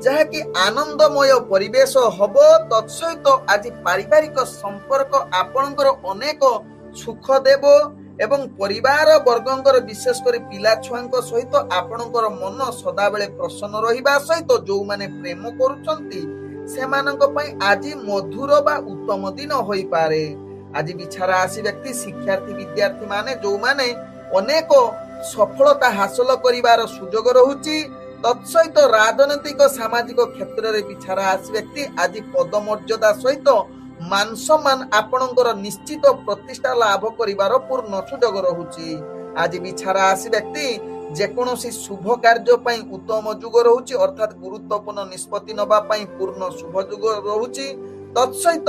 ଯାହାକି ଆନନ୍ଦମୟ ପରିବେଶ ହବ। ତତ୍ସହିତ ଆଜି ପାରିବାରିକ ସମ୍ପର୍କ ଆପଣଙ୍କର ଅନେକ ସୁଖ ଦେବ ଏବଂ ପରିବାର ବର୍ଗଙ୍କର ବିଶେଷ କରି ପିଲା ଛୁଆଙ୍କ ସହିତ ଆପଣଙ୍କର ମନ ସଦାବେଳେ ପ୍ରସନ୍ନ ରହିବା ସହିତ ଯୋଉମାନେ ପ୍ରେମ କରୁଛନ୍ତି ସେମାନଙ୍କ ପାଇଁ ଆଜି ମଧୁର ବା ଉତ୍ତମ ଦିନ ହୋଇପାରେ। ଆଜି ବିଛା ରାଶି ବ୍ୟକ୍ତି ଶିକ୍ଷାର୍ଥୀ ବିଦ୍ୟାର୍ଥୀ ମାନେ ଯୋଉମାନେ ଅନେକ ସଫଳତା ହାସଲ କରିବାର ସୁଯୋଗ ରହୁଛି। ତତ୍ସହିତ ରାଜନୈତିକ ସାମାଜିକ କ୍ଷେତ୍ରରେ ବିଛା ରାଶି ବ୍ୟକ୍ତି ଆଜି ପଦମର୍ଯ୍ୟାଦା ସହିତ ମାନ ସମ୍ମାନ ଆପଣଙ୍କର ନିଶ୍ଚିତ ପ୍ରତିଷ୍ଠା ଲାଭ କରିବାର ପୂର୍ଣ୍ଣ ସୁଯୋଗ ରହୁଛି। ଆଜି ବିଛା ରାଶି ବ୍ୟକ୍ତି ଯେକୌଣସି ଶୁଭ କାର୍ଯ୍ୟ ପାଇଁ ଉତ୍ତମ ଯୁଗ ରହୁଛି ଅର୍ଥାତ୍ ଗୁରୁତ୍ୱପୂର୍ଣ୍ଣ ନିଷ୍ପତ୍ତି ନେବା ପାଇଁ ପୂର୍ଣ୍ଣ ଶୁଭ ଯୁଗ ରହୁଛି। ତତ୍ସହିତ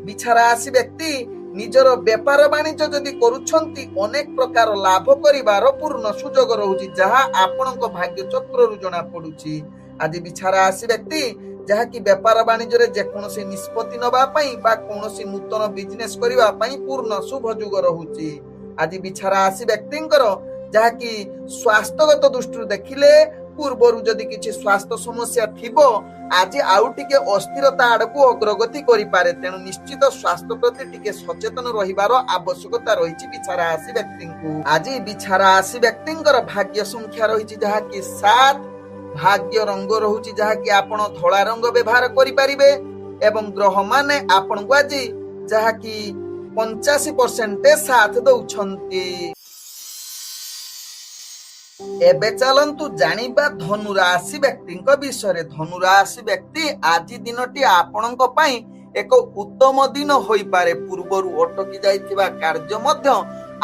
ବିଛା ରାଶି ବ୍ୟକ୍ତି ନିଜର ବେପାର ବାଣିଜ୍ୟ ଯଦି କରୁଛନ୍ତି ଅନେକ ପ୍ରକାର ଲାଭ କରିବାର ପୂର୍ଣ୍ଣ ସୁଯୋଗ ରହୁଛି ଯାହା ଆପଣଙ୍କ ଭାଗ୍ୟ ଚକ୍ରରୁ ଜଣା ପଡୁଛି। ଆଜି ବିଛା ରାଶି ବ୍ୟକ୍ତି ଯାହାକି ବେପାର ବାଣିଜ୍ୟରେ ଯେକୌଣସି ନିଷ୍ପତ୍ତି ନେବା ପାଇଁ ବା କୌଣସି ନୂତନ ବିଜନେସ କରିବା ପାଇଁ ପୂର୍ଣ୍ଣ ଶୁଭ ଯୁଗ ରହୁଛି। ଆଜି ବିଛା ରାଶି ବ୍ୟକ୍ତିଙ୍କର ଯାହାକି ସ୍ୱାସ୍ଥ୍ୟଗତ ଦୃଷ୍ଟିରୁ ଦେଖିଲେ ପୂର୍ବରୁ ଯଦି କିଛି ସ୍ୱାସ୍ଥ୍ୟ ସମସ୍ୟା ଥିବ ଆଜି ଆଉ ଟିକେ ଅସ୍ଥିରତା ଆଡକୁ ଅଗ୍ରଗତି କରିପାରେ। ତେଣୁ ନିଶ୍ଚିତ ସ୍ୱାସ୍ଥ୍ୟ ପ୍ରତି ଟିକେ ସଚେତନ ରହିବାର ଆବଶ୍ୟକତା ରହିଛି ବିଛା ରାଶି ବ୍ୟକ୍ତିଙ୍କୁ। ଆଜି ବିଛା ରାଶି ବ୍ୟକ୍ତିଙ୍କର ଭାଗ୍ୟ ସଂଖ୍ୟା ରହିଛି ଯାହାକି 7, ଭାଗ୍ୟ ରଙ୍ଗ ରହୁଛି ଯାହାକି ଆପଣ ଧଳା ରଙ୍ଗ ବ୍ୟବହାର କରିପାରିବେ ଏବଂ ଗ୍ରହ ମାନେ ଆପଣଙ୍କୁ ଆଜି ଯାହାକି 85% ସାଥ ଦଉଛନ୍ତି। ଏବେ ଚାଲନ୍ତୁ ଜାଣିବା ଧନୁ ରାଶି ବ୍ୟକ୍ତିଙ୍କ ବିଷୟରେ। ଧନୁ ରାଶି ବ୍ୟକ୍ତି ଆଜି ଦିନଟି ଆପଣଙ୍କ ପାଇଁ ଏକ ଉତ୍ତମ ଦିନ ହୋଇପାରେ। ପୂର୍ବରୁ ଅଟକି ଯାଇଥିବା କାର୍ଯ୍ୟ ମଧ୍ୟ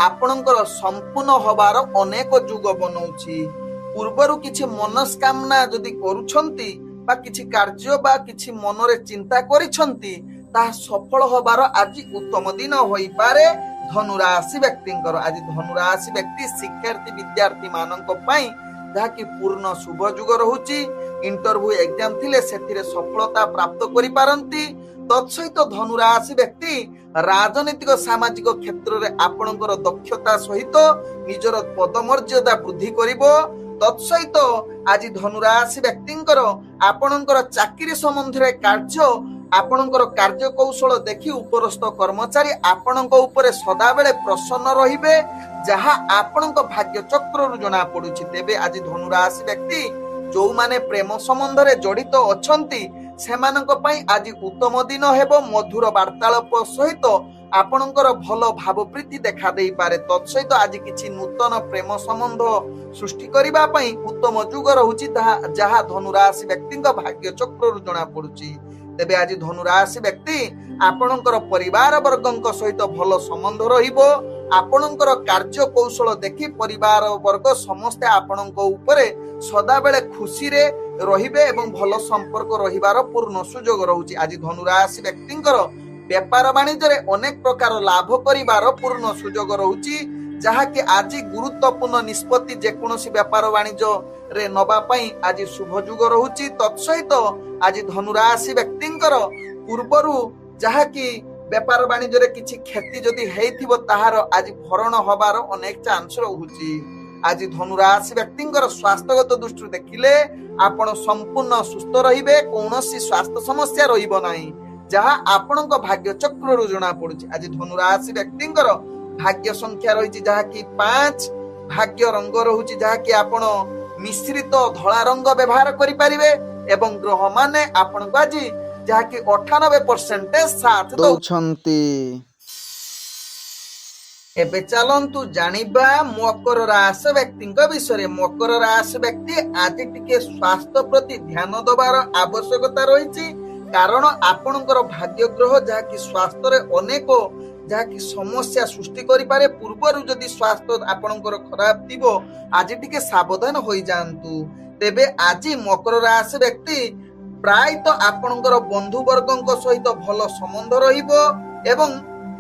ଆପଣଙ୍କର ସମ୍ପୂର୍ଣ୍ଣ ହବାର ଅନେକ ଯୁଗ ବନଉଛି। ପୂର୍ବରୁ କିଛି ମନସ୍କାମନା ଯଦି କରୁଛନ୍ତି ବା କିଛି କାର୍ଯ୍ୟ ବା କିଛି ମନରେ ଚିନ୍ତା କରିଛନ୍ତି ତାହା ସଫଳ ହବାର ଆଜି ଉତ୍ତମ ଦିନ ହୋଇପାରେ ଧନୁରାଶି ବ୍ୟକ୍ତିଙ୍କର। ଆଜି ଧନୁରାଶି ବ୍ୟକ୍ତି ଶିକ୍ଷାର୍ଥୀ ବିଦ୍ୟାର୍ଥୀ ମାନଙ୍କ ପାଇଁ ଯାହାକି ପୂର୍ଣ୍ଣ ଶୁଭ ଯୁଗ ରହୁଛି। ଇଣ୍ଟରଭ୍ୟୁ ଏକ୍ଜାମ ଥିଲେ ସେଥିରେ ସଫଳତା ପ୍ରାପ୍ତ କରିପାରନ୍ତି। ତତ୍ସହିତ ଧନୁରାଶି ବ୍ୟକ୍ତି ରାଜନୈତିକ ସାମାଜିକ କ୍ଷେତ୍ରରେ ଆପଣଙ୍କର ଦକ୍ଷତା ସହିତ ନିଜର ପଦମର୍ଯ୍ୟାଦା ବୃଦ୍ଧି କରିବ। ତତ୍ସହିତ ଆଜି ଧନୁରାଶି ବ୍ୟକ୍ତିଙ୍କର ଆପଣଙ୍କର ଚାକିରି ସମ୍ବନ୍ଧରେ କାର୍ଯ୍ୟ ଆପଣଙ୍କର କାର୍ଯ୍ୟ କୌଶଳ ଦେଖି ଉପରସ୍ଥ କର୍ମଚାରୀ ଆପଣଙ୍କ ଉପରେ ସଦାବେଳେ ପ୍ରସନ୍ନ ରହିବେ, ଯାହା ଆପଣଙ୍କ ଭାଗ୍ୟ ଚକ୍ରରୁ ଜଣା ପଡୁଛି। ତେବେ ଆଜି ଧନୁରାଶି ବ୍ୟକ୍ତି ଯୋଉମାନେ ପ୍ରେମ ସମ୍ବନ୍ଧରେ ଜଡିତ ଅଛନ୍ତି ସେମାନଙ୍କ ପାଇଁ ଆଜି ଉତ୍ତମ ଦିନ ହେବ। ମଧୁର ବାର୍ତ୍ତାଳାପ ସହିତ ଆପଣଙ୍କର ଭଲ ଭାବ ପ୍ରୀତି ଦେଖା ଦେଇପାରେ। ତତ୍ସହିତ ଆଜି କିଛି ନୂତନ ପ୍ରେମ ସମ୍ବନ୍ଧ ସୃଷ୍ଟି କରିବା ପାଇଁ ଉତ୍ତମ ଯୁଗ ରହୁଛି, ଯାହା ଧନୁରାଶି ବ୍ୟକ୍ତିଙ୍କ ଭାଗ୍ୟ ଚକ୍ରରୁ ଜଣା ପଡୁଛି। ତେବେ ଆଜି ଧନୁରାଶି ବ୍ୟକ୍ତି ଆପଣଙ୍କର ପରିବାର ବର୍ଗଙ୍କ ସହିତ ଭଲ ସମ୍ବନ୍ଧ ରହିବ। ଆପଣଙ୍କର କାର୍ଯ୍ୟ କୌଶଳ ଦେଖି ପରିବାର ବର୍ଗ ସମସ୍ତେ ଆପଣଙ୍କ ଉପରେ ସଦାବେଳେ ଖୁସିରେ ରହିବେ ଏବଂ ଭଲ ସମ୍ପର୍କ ରହିବାର ପୂର୍ଣ୍ଣ ସୁଯୋଗ ରହୁଛି। ଆଜି ଧନୁରାଶି ବ୍ୟକ୍ତିଙ୍କର ବେପାର ବାଣିଜ୍ୟରେ ଅନେକ ପ୍ରକାର ଲାଭ କରିବାର ପୂର୍ଣ୍ଣ ସୁଯୋଗ ରହୁଛି, ଯାହାକି ଆଜି ଗୁରୁତ୍ୱପୂର୍ଣ୍ଣ ନିଷ୍ପତ୍ତି ଯେକୌଣସି ବେପାର ବାଣିଜ୍ୟରେ ନବା ପାଇଁ ଆଜି ଶୁଭ ଯୁଗ ରହୁଛି। ତତ୍ସହିତ ଆଜି ଧନୁରାଶି ବ୍ୟକ୍ତିଙ୍କର ପୂର୍ବରୁ ଯାହାକି ବେପାର ବାଣିଜ୍ୟରେ କିଛି କ୍ଷତି ଯଦି ହେଇଥିବ ତାହାର ଆଜି ଭରଣ ହବାର ଅନେକ ଚାନ୍ସ ରହୁଛି। ଆଜି ଧନୁରାଶି ବ୍ୟକ୍ତିଙ୍କର ସ୍ୱାସ୍ଥ୍ୟଗତ ଦୃଷ୍ଟିରୁ ଦେଖିଲେ ଆପଣ ସମ୍ପୂର୍ଣ୍ଣ ସୁସ୍ଥ ରହିବେ, କୌଣସି ସ୍ୱାସ୍ଥ୍ୟ ସମସ୍ୟା ରହିବ ନାହିଁ, ଯାହା ଆପଣଙ୍କ ଭାଗ୍ୟ ଚକ୍ରରୁ ଜଣା ପଡୁଛି। ଆଜି ଧନୁରାଶି ବ୍ୟକ୍ତିଙ୍କର ଭାଗ୍ୟ ସଂଖ୍ୟା ରହିଛି ଯାହାକି 5, ଭାଗ୍ୟ ରଙ୍ଗ ରହୁଛି ଯାହାକି ଆପଣ ମିଶ୍ରିତ ଧଳା ରଙ୍ଗ ବ୍ୟବହାର କରିପାରିବେ ଏବଂ ଗ୍ରହ ମାନେ ଆପଣଙ୍କୁ ଆଜି ଯାହାକି 98% ସାଥ ଦଉଛନ୍ତି। ଏବେ ଚାଲନ୍ତୁ ଜାଣିବା ମକର ରାଶି ବ୍ୟକ୍ତିଙ୍କ ବିଷୟରେ। ମକର ରାଶି ବ୍ୟକ୍ତି ଆଜି ଟିକେ ସ୍ୱାସ୍ଥ୍ୟ ପ୍ରତି ଧ୍ୟାନ ଦେବାର ଆବଶ୍ୟକତା ରହିଛି, କାରଣ ଆପଣଙ୍କର ଭାଗ୍ୟ ଗ୍ରହ ଯାହାକି ସ୍ୱାସ୍ଥ୍ୟରେ ଅନେକ ଯାହାକି ସମସ୍ୟା ସୃଷ୍ଟି କରିପାରେ। ପୂର୍ବରୁ ଯଦି ସ୍ୱାସ୍ଥ୍ୟ ଆପଣଙ୍କର ଖରାପ ଥିବ ଆଜି ଟିକେ ସାବଧାନ ହୋଇଯାଆନ୍ତୁ। ତେବେ ଆଜି ମକର ରାଶି ବ୍ୟକ୍ତି ପ୍ରାୟତଃ ଆପଣଙ୍କର ବନ୍ଧୁ ବର୍ଗଙ୍କ ସହିତ ଭଲ ସମ୍ବନ୍ଧ ରହିବ ଏବଂ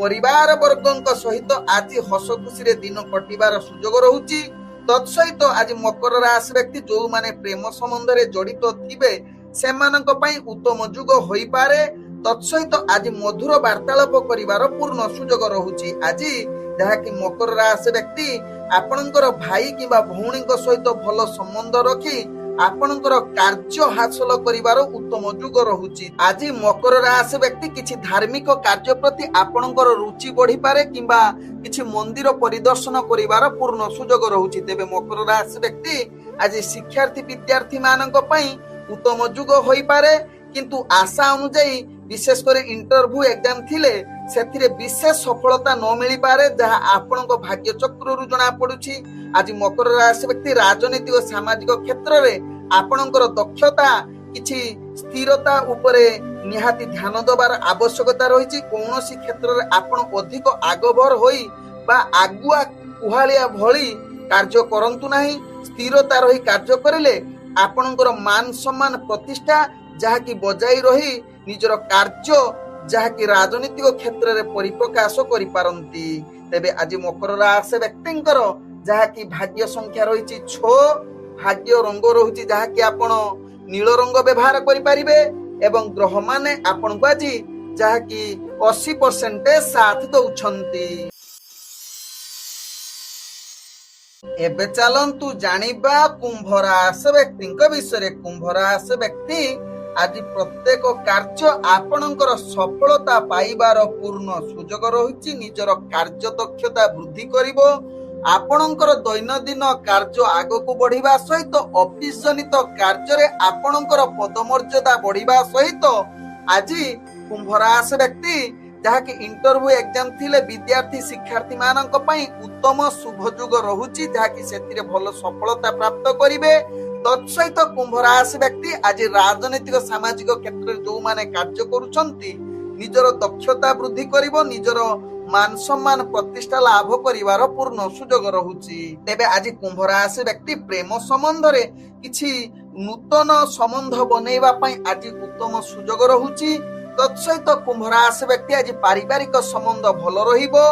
ପରିବାର ବର୍ଗଙ୍କ ସହିତ ଆଜି ହସ ଖୁସିରେ ଦିନ କଟିବାର ସୁଯୋଗ ରହୁଛି। ତତ୍ସହିତ ଆଜି ମକର ରାଶି ବ୍ୟକ୍ତି ଯୋଉମାନେ ପ୍ରେମ ସମ୍ବନ୍ଧରେ ଜଡିତ ଥିବେ ସେମାନଙ୍କ ପାଇଁ ଉତ୍ତମ ଯୁଗ ହୋଇପାରେ। ତତ୍ସହିତ ଆଜି ମଧୁର ବାର୍ତ୍ତାଳାପ କରିବାର ପୂର୍ଣ୍ଣ ସୁଯୋଗ ରହୁଛି। ଆଜି ଯାହାକି ମକର ରାଶି ବ୍ୟକ୍ତି ଆପଣଙ୍କର ଭାଇ କିମ୍ବା ଭଉଣୀଙ୍କ ସହିତ ଭଲ ସମ୍ବନ୍ଧ ରଖି ଆପଣଙ୍କର କାର୍ଯ୍ୟ ହାସଲ କରିବାର ଉତ୍ତମ ଯୁଗ ରହୁଛି। ଆଜି ମକର ରାଶି ବ୍ୟକ୍ତି କିଛି ଧାର୍ମିକ କାର୍ଯ୍ୟ ପ୍ରତି ଆପଣଙ୍କର ରୁଚି ବଢିପାରେ କିମ୍ବା କିଛି ମନ୍ଦିର ପରିଦର୍ଶନ କରିବାର ପୂର୍ଣ୍ଣ ସୁଯୋଗ ରହୁଛି। ତେବେ ମକର ରାଶି ବ୍ୟକ୍ତି ଆଜି ଶିକ୍ଷାର୍ଥୀ ବିଦ୍ୟାର୍ଥୀ ମାନଙ୍କ ପାଇଁ ଉତ୍ତମ ଯୁଗ ହୋଇପାରେ, କିନ୍ତୁ ଆଶା ଅନୁଯାୟୀ ବିଶେଷ କରି ଇଣ୍ଟରଭ୍ୟୁ ଏକ୍ଜାମ ଥିଲେ ସେଥିରେ ବିଶେଷ ସଫଳତା ନ ମିଳିପାରେ, ଯାହା ଆପଣଙ୍କ ଭାଗ୍ୟ ଚକ୍ରରୁ ଜଣା ପଡୁଛି। ଆଜି ମକର ରାଶି ବ୍ୟକ୍ତି ରାଜନୈତିକ ସାମାଜିକ କ୍ଷେତ୍ରରେ ଆପଣଙ୍କର ଦକ୍ଷତା କିଛି ସ୍ଥିରତା ଉପରେ ନିହାତି ଧ୍ୟାନ ଦେବାର ଆବଶ୍ୟକତା ରହିଛି। କୌଣସି କ୍ଷେତ୍ରରେ ଆପଣ ଅଧିକ ଆଗଭର ହୋଇ ବା ଆଗୁଆ କୁହାଳିଆ ଭଳି କାର୍ଯ୍ୟ କରନ୍ତୁ ନାହିଁ। ସ୍ଥିରତା ରହି କାର୍ଯ୍ୟ କରିଲେ ଆପଣଙ୍କର ମାନ ସମ୍ମାନ ପ୍ରତିଷ୍ଠା ଯାହାକି ବଜାଇ ରହି ନିଜର କାର୍ଯ୍ୟ ଯାହାକି ରାଜନୈତିକ କ୍ଷେତ୍ରରେ ପରିପ୍ରକାଶ କରିପାରନ୍ତି। ତେବେ ଆଜି ମକର ରାଶି ବ୍ୟକ୍ତିଙ୍କର ଯାହାକି ଭାଗ୍ୟ ସଂଖ୍ୟା ରହିଛି 6, ଭାଗ୍ୟ ରଙ୍ଗ ରହୁଛି ଯାହାକି ଆପଣ ନୀଳ ରଙ୍ଗ ବ୍ୟବହାର କରିପାରିବେ ଏବଂ ଗ୍ରହ ମାନେ ଆପଣଙ୍କୁ ଆଜି ଯାହାକି 80% ସାଥ ଦଉଛନ୍ତି। ଏବେ ଚାଲନ୍ତୁ ଜାଣିବା କୁମ୍ଭ ରାଶି ବ୍ୟକ୍ତିଙ୍କ ବିଷୟରେ। କୁମ୍ଭ ରାଶି ବ୍ୟକ୍ତି ଆଜି ପ୍ରତ୍ୟେକ କାର୍ଯ୍ୟ ଆପଣଙ୍କର ସଫଳତା ପାଇବାର ପୂର୍ଣ୍ଣ ସୁଯୋଗ ରହିଛି। ନିଜର କାର୍ଯ୍ୟ ଦକ୍ଷତା ବୃଦ୍ଧି କରିବ। ଆପଣଙ୍କର ଦୈନନ୍ଦିନ କାର୍ଯ୍ୟ ଆଗକୁ ବଢିବା ସହିତ ଅଫିସ ଜନିତ କାର୍ଯ୍ୟରେ ଆପଣଙ୍କର ପଦମର୍ଯ୍ୟାଦା ବଢିବା ସହିତ ଆଜି କୁମ୍ଭ ରାଶି ବ୍ୟକ୍ତି ଯାହାକି ଇଣ୍ଟରଭ୍ୟୁ ଏକ୍ଜାମ ଥିଲେ ବିଦ୍ୟାର୍ଥୀ ଶିକ୍ଷାର୍ଥୀ ମାନଙ୍କ ପାଇଁ ଉତ୍ତମ ଶୁଭ ଯୁଗ ରହୁଛି, ଯାହାକି ସେଥିରେ ଭଲ ସଫଳତା ପ୍ରାପ୍ତ କରିବେ। ତତ୍ସହିତ କୁମ୍ଭ ରାଶି ବ୍ୟକ୍ତି ଆଜି ରାଜନୈତିକ ସାମାଜିକ କ୍ଷେତ୍ରରେ ଯୋଉମାନେ କାର୍ଯ୍ୟ କରୁଛନ୍ତି ନିଜର ଦକ୍ଷତା ବୃଦ୍ଧି କରିବ, ନିଜର मान सम्मान प्रतिष्ठा लाभ करिवार पूर्ण सुजोग रहुची। तेबे आज कुंभ राशि व्यक्ति प्रेम संबंध रे किछि नूतन संबंध बनेइबा पई आज उत्तम सुजोग रहुची। तत्सहित कुंभ राशि व्यक्ति आज पारिवारिक संबंध भल रहिबो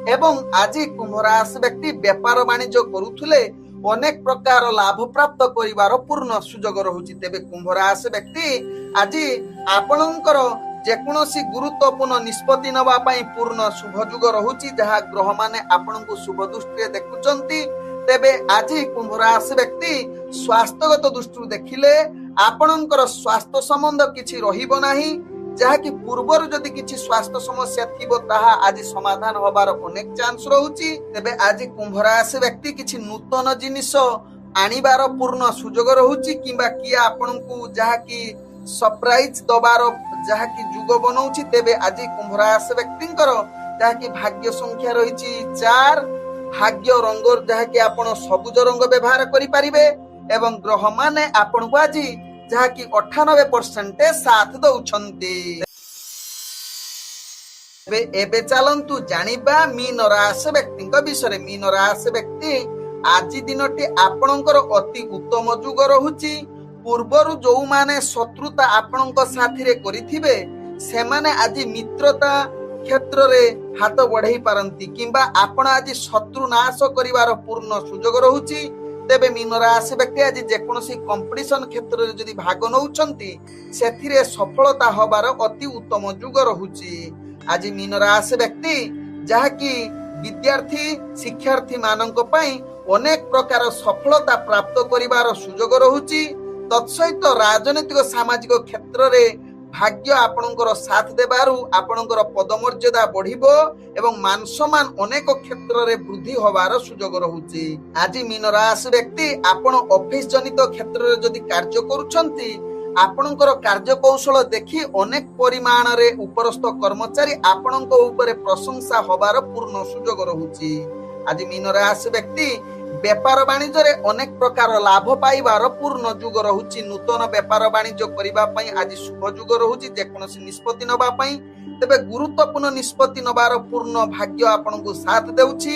एवं आज कुंभ राशि व्यक्ति व्यापार वाणिज्य करुथुले अनेक प्रकार लाभ प्राप्त करिवार पूर्ण सुजोग रहुची। तेबे कुंभ राशि व्यक्ति आज आपणकर जेकोसी गुरुत्वपूर्ण निष्पत्ति नवा पई पूर्ण शुभ जुग रहुची जहा ग्रह माने आपनकु शुभ दृष्टि देखुचंती। तेबे आज कुंभ राशि व्यक्ति स्वास्थ्यगत दृष्टि देखिले आपनकर स्वास्थ्य संबंध किछि रहिबो नाही जहा कि पूर्वर जदि किछि स्वास्थ्य समस्या थिबो ताहा आज समाधान होबार अनेक चांस रहुची। तेबे आज कुंभ राशि व्यक्ति किछि नूतन जिनिस आनिबार पूर्ण सुजोग रहुची किंबा किया आपनकु जहा कि सरप्राइज दबार जहा कि जुग बनौछि। तेबे आज कुंभ राशि व्यक्तिंकर जहा कि भाग्य संख्या रहिछि 4 भाग्य रंग जहा कि आपण सबुज रंग व्यवहार करि परिबे एवं ग्रह माने आपण को आज जहा कि 98% साथ दउछंती। एबे चलंतु जानिबा मीन राशि व्यक्तिंक विषय। मीन राशि व्यक्ति आज दिनटी आपणकर अति उत्तम जुग रहुछि। पूर्वरु जो माने शत्रुता आपणक साथी रे करिथिबे से माने आज मित्रता क्षेत्र रे हाथ बढ़ाई पारंती किंबा आपण आज शत्रु नाश करिवार पूर्ण सुजोग रहुछि। तेबे मीन राशि व्यक्ति आज जेकोसी कंपटीशन क्षेत्र रे जदि भाग नउछंती सेथिरे सफलता होबार अति उत्तम जुग रहुछि। आज मीन राशि व्यक्ति जहा कि विद्यार्थी शिक्षार्थी मानक पई अनेक प्रकार सफलता प्राप्त करिवार सुजोग रहुछि। तत्सहित राजनीतिक सामाजिक क्षेत्र रे भाग्य आपणकर साथ देबारु आपणकर पदमर्यादा बढ़िबो एवं मान सम्मान अनेक क्षेत्र रे वृद्धि होबार सुजोग रहुछि। आज मीन राशि व्यक्ति आपण ऑफिस जनित क्षेत्र रे जदि कार्य करूछंती आपणकर कार्य कौशल देखि अनेक परिमाण रे उपरस्थ कर्मचारी आपणक ऊपर प्रशंसा होबार पूर्ण सुजोग रहुछि। आज मीन राशि व्यक्ति व्यापार वाणिज्य रे अनेक प्रकार लाभ पाइबार पूर्ण जुग रहुछि। नूतन व्यापार वाणिज्य करिबा पई आज शुभ जुग रहुछि जेकोसी निष्पत्ति नबा पई। तेबे गुरुत्वपूर्ण निष्पत्ति नबार पूर्ण भाग्य आपनकु साथ देउछि।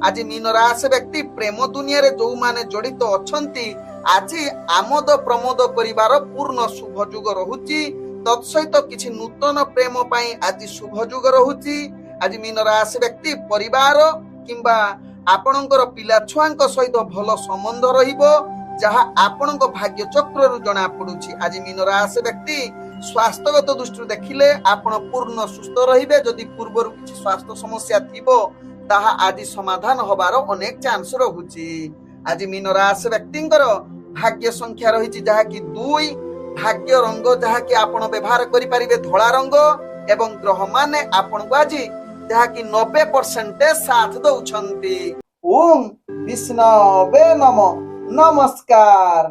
आज मीन राशि व्यक्ति प्रेम दुनिया रे जो माने जड़ित अछंती आज आमोद प्रमोद करिबार पूर्ण शुभ जुग रहुछि। तत्सहित किछि नूतन प्रेम पई आज शुभ जुग रहुछि। आज मीन राशि व्यक्ति परिवार किंबा आपणकर पिला छुआंक सहित भल संबंध रहिबो जहा आपणक भाग्य चक्र रु जणा पडुछि। आज मीन राशि व्यक्ति स्वास्थ्यगत दृष्टि देखिले आपण पूर्ण सुस्थ रहिबे। जदि पूर्वरु किछि स्वास्थ्य समस्या थिबो ताहा आज समाधान होबार अनेक चांस रहुछि। आज मीन राशि व्यक्तिंकर भाग्य संख्या रहिछि जहा कि 2 भाग्य रंग जहा कि आपण व्यवहार करि परिबे धळा रंग एवं ग्रह माने आपण को आज जहा कि 90% साथ दउछंती। ओम विष्णवे नमः। नमस्कार।